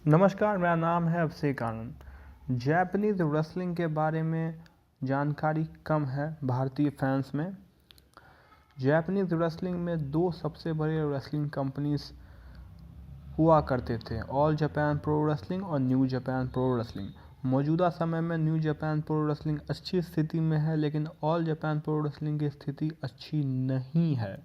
नमस्कार, मेरा नाम है अभिषेक आनंद। जैपनीज़ रेसलिंग के बारे में जानकारी कम है भारतीय फैंस में। जैपनीज़ रेसलिंग में दो सबसे बड़े रेसलिंग कंपनीज हुआ करते थे, ऑल जापान प्रो रेसलिंग और न्यू जापान प्रो रेसलिंग। मौजूदा समय में न्यू जापान प्रो रेसलिंग अच्छी स्थिति में है, लेकिन ऑल जापान प्रो रेसलिंग की स्थिति अच्छी नहीं है।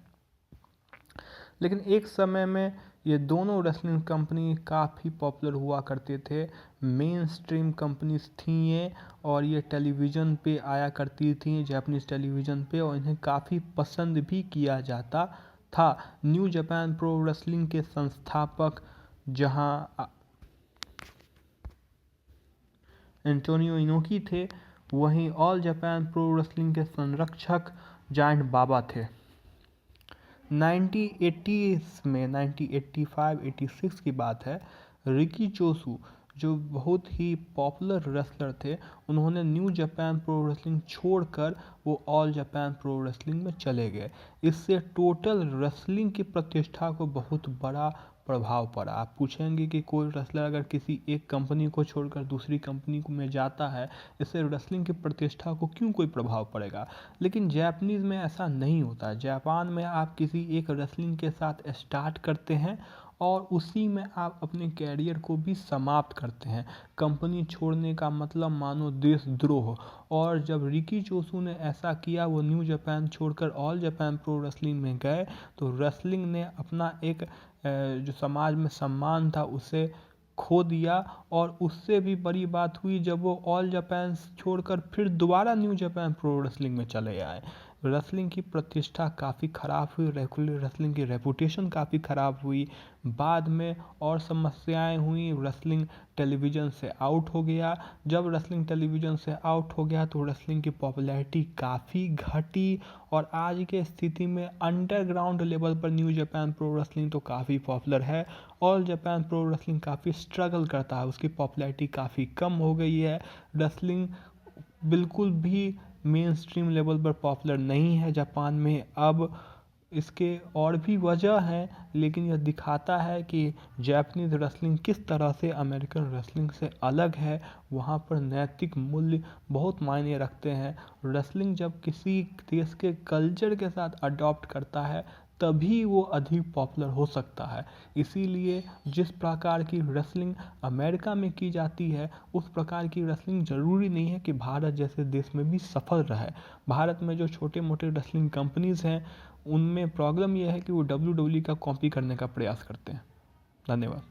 लेकिन एक समय में ये दोनों रेसलिंग कंपनी काफ़ी पॉपुलर हुआ करते थे। मेन स्ट्रीम कंपनीज थी ये, और ये टेलीविज़न पे आया करती थी, जापानीज़ टेलीविज़न पे, और इन्हें काफ़ी पसंद भी किया जाता था। न्यू जापान प्रो रेसलिंग के संस्थापक जहां एंटोनियो इनोकी थे, वहीं ऑल जापान प्रो रेसलिंग के संरक्षक जायंट बाबा थे। 1980s में 1985-86 की बात है, रिकी चोसू जो बहुत ही पॉपुलर रेसलर थे, उन्होंने न्यू जापान प्रो रेसलिंग छोड़कर वो ऑल जापान प्रो रेसलिंग में चले गए। इससे टोटल रेसलिंग की प्रतिष्ठा को बहुत बड़ा प्रभाव पड़ा। आप पूछेंगे कि कोई रेसलर अगर किसी एक कंपनी को छोड़कर दूसरी कंपनी में जाता है, इससे रेसलिंग की प्रतिष्ठा को क्यों कोई प्रभाव पड़ेगा? लेकिन जापानीज़ में ऐसा नहीं होता। जापान में आप किसी एक रेसलिंग के साथ स्टार्ट करते हैं और उसी में आप अपने कैरियर को भी समाप्त करते हैं। कंपनी छोड़ने का मतलब मानो देशद्रोह। और जब रिकी चोसू ने ऐसा किया, वो न्यू जापान छोड़कर ऑल जापान प्रो रेसलिंग में गए, तो रेसलिंग ने अपना एक जो समाज में सम्मान था उसे खो दिया। और उससे भी बड़ी बात हुई जब वो ऑल जापान छोड़कर फिर दोबारा न्यू जापान प्रो रेसलिंग में चले आए। रेसलिंग की प्रतिष्ठा काफ़ी ख़राब हुई, रेसलिंग की रेपुटेशन काफ़ी ख़राब हुई। बाद में और समस्याएं हुई, रेसलिंग टेलीविज़न से आउट हो गया। जब रेसलिंग टेलीविज़न से आउट हो गया तो रेसलिंग की पॉपुलैरिटी काफ़ी घटी, और आज के स्थिति में अंडरग्राउंड लेवल पर न्यू जापान प्रो रेसलिंग तो काफ़ी पॉपुलर है। ऑल जापान प्रो रेसलिंग काफ़ी स्ट्रगल करता है, उसकी पॉपुलैरिटी काफ़ी कम हो गई है। रेसलिंग बिल्कुल भी मेन स्ट्रीम लेवल पर पॉपुलर नहीं है जापान में अब। इसके और भी वजह हैं, लेकिन यह दिखाता है कि जापानीज़ रेसलिंग किस तरह से अमेरिकन रेसलिंग से अलग है। वहाँ पर नैतिक मूल्य बहुत मायने रखते हैं। रेसलिंग जब किसी देश के कल्चर के साथ अडॉप्ट करता है, तभी वो अधिक पॉपुलर हो सकता है। इसीलिए जिस प्रकार की रेसलिंग अमेरिका में की जाती है, उस प्रकार की रेसलिंग ज़रूरी नहीं है कि भारत जैसे देश में भी सफल रहे। भारत में जो छोटे मोटे रेसलिंग कंपनीज़ हैं, उनमें प्रॉब्लम यह है कि वो WWE का कॉपी करने का प्रयास करते हैं। धन्यवाद।